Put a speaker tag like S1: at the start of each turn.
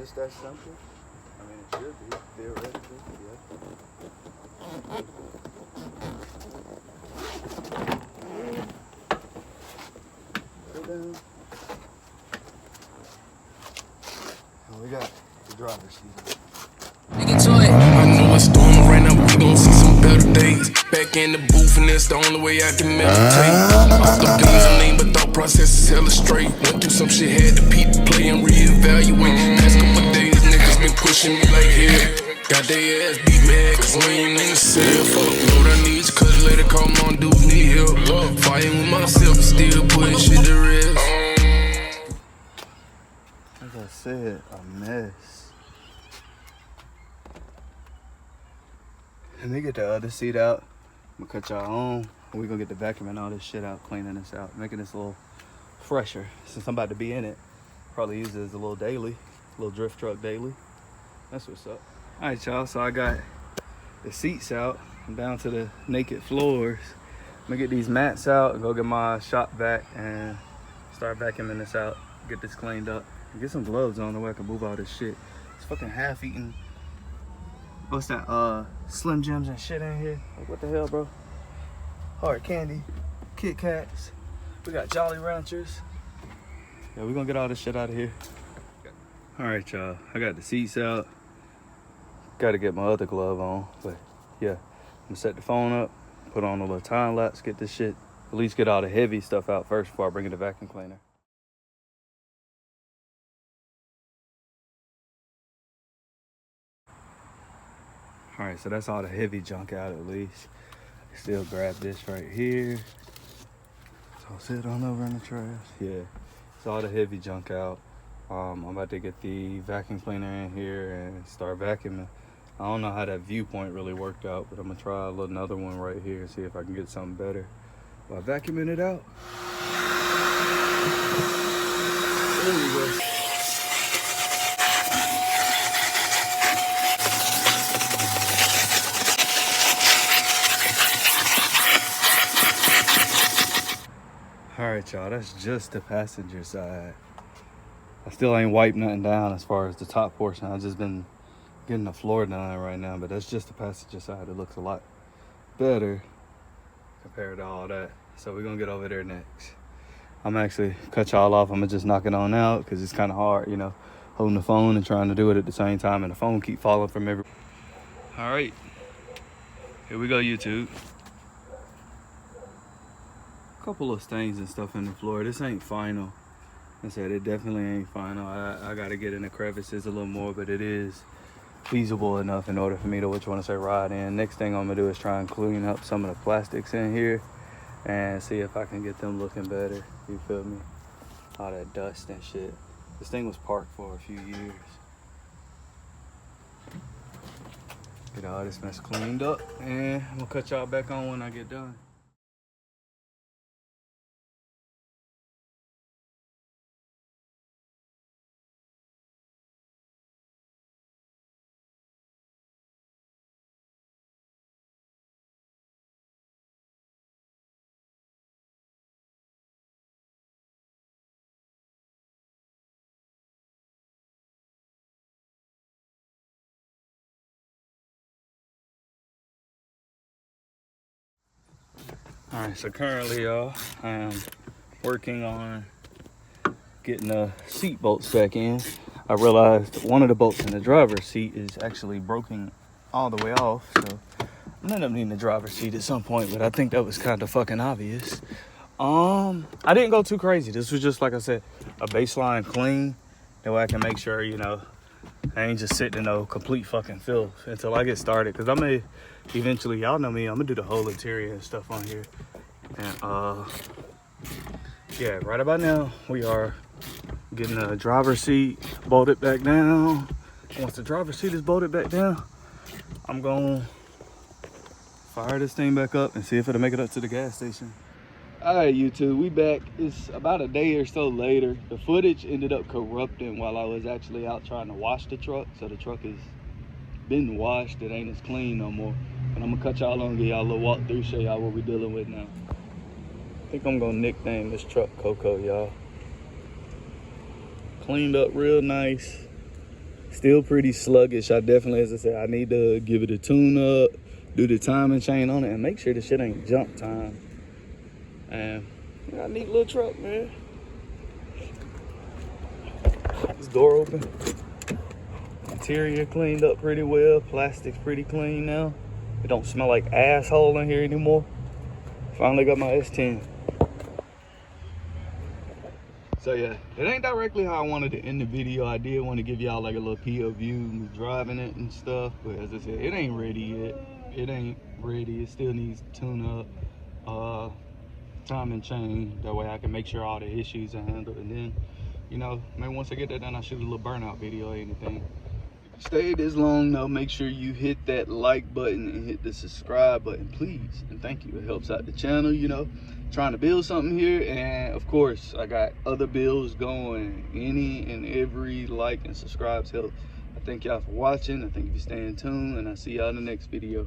S1: just that simple? I mean, it should be, theoretically, yeah. Sit down. And we got the driver's seat.
S2: Nigga to it. I know it's storming right now, but we gon' see some better days. Back in the booth, and that's the only way I can meditate. Off the beans, I mean, but thought process is hella straight. Went through some shit, had to peep, play, and reevaluate. Past couple days, niggas been pushing me like hell. Got they ass beat mad, cause we ain't in the cell. Fuck, Lord, I need you, cause later call on dudes need help. Fighting with myself, but still putting shit to rest.
S1: As I said, a mess. Let me get the other seat out. I'm gonna cut y'all on. We're gonna get the vacuum and all this shit out, cleaning this out, making this a little fresher. Since I'm about to be in it, probably use it as a little daily, little drift truck daily. That's what's up. All right, y'all, so I got the seats out. I'm down to the naked floors. I'm gonna get these mats out and go get my shop vac and start vacuuming this out, get this cleaned up. Get some gloves on the way I can move all this shit. It's fucking half-eaten. What's that, Slim Jims and shit in here? Like, what the hell, bro? Hard candy, Kit Kats. We got Jolly Ranchers. Yeah, we're gonna get all this shit out of here. All right, y'all, I got the seats out. Gotta get my other glove on, but yeah. I'm gonna set the phone up, put on a little time lapse, get this shit, at least get all the heavy stuff out first before I bring in the vacuum cleaner. All right, so that's all the heavy junk out at least. Still grab this right here. Toss it on over in the trash. Yeah, it's all the heavy junk out. I'm about to get the vacuum cleaner in here and start vacuuming. I don't know how that viewpoint really worked out, but I'm gonna try another one right here and see if I can get something better by vacuuming it out. There we go. All right, y'all, that's just the passenger side. I still ain't wiped nothing down as far as the top portion. I've just been getting the floor done right now, but that's just the passenger side. It looks a lot better compared to all that. So we're gonna get over there next. I'm actually cut y'all off. I'm gonna just knock it on out because it's kind of hard, you know, holding the phone and trying to do it at the same time, and the phone keep falling from every. All right, here we go, YouTube. Couple of stains and stuff in the floor. This ain't final. I said it definitely ain't final. I gotta get in the crevices a little more, but it is feasible enough in order for me to what you want to say ride in. Next thing I'm gonna do is try and clean up some of the plastics in here and see if I can get them looking better. You feel me? All that dust and shit. This thing was parked for a few years. Get all this mess cleaned up, and I'm gonna cut y'all back on when I get done. All right, so currently, y'all, I am working on getting the seat bolts back in. I realized one of the bolts in the driver's seat is actually broken all the way off, so I'm gonna end up needing the driver's seat at some point, but I think that was kind of fucking obvious. I didn't go too crazy. This was just, like I said, a baseline clean. That way I can make sure, you know, I ain't just sitting in no complete fucking filth until I get started. Because I'm going to eventually, y'all know me, I'm going to do the whole interior and stuff on here. And, yeah, right about now, we are getting the driver's seat bolted back down. Once the driver's seat is bolted back down, I'm going to fire this thing back up and see if it'll make it up to the gas station. All right, YouTube, we back. It's about a day or so later. The footage ended up corrupting while I was actually out trying to wash the truck. So the truck has been washed. It ain't as clean no more. But I'm gonna cut y'all on, give y'all a little walkthrough, show y'all what we're dealing with now. I think I'm gonna nickname this truck Coco, y'all. Cleaned up real nice. Still pretty sluggish. I definitely, as I said, I need to give it a tune up, do the timing chain on it, and make sure the shit ain't jump time. And got a neat little truck, man. This door open. Interior cleaned up pretty well. Plastic's pretty clean now. It don't smell like asshole in here anymore. Finally got my S10. So yeah, it ain't directly how I wanted to end the video. I did want to give y'all like a little PO view, me driving it and stuff. But as I said, it ain't ready yet. It ain't ready. It still needs tune up, timing chain. That way I can make sure all the issues are handled. And then, you know, maybe once I get that done, I'll shoot a little burnout video or anything. If you stayed this long though, make sure you hit that like button and hit the subscribe button, please. And thank you. It helps out the channel, you know. Trying to build something here, and of course I got other builds going. Any and every like and subscribe helps. I thank y'all for watching. I thank you for staying tuned, and I'll see y'all in the next video.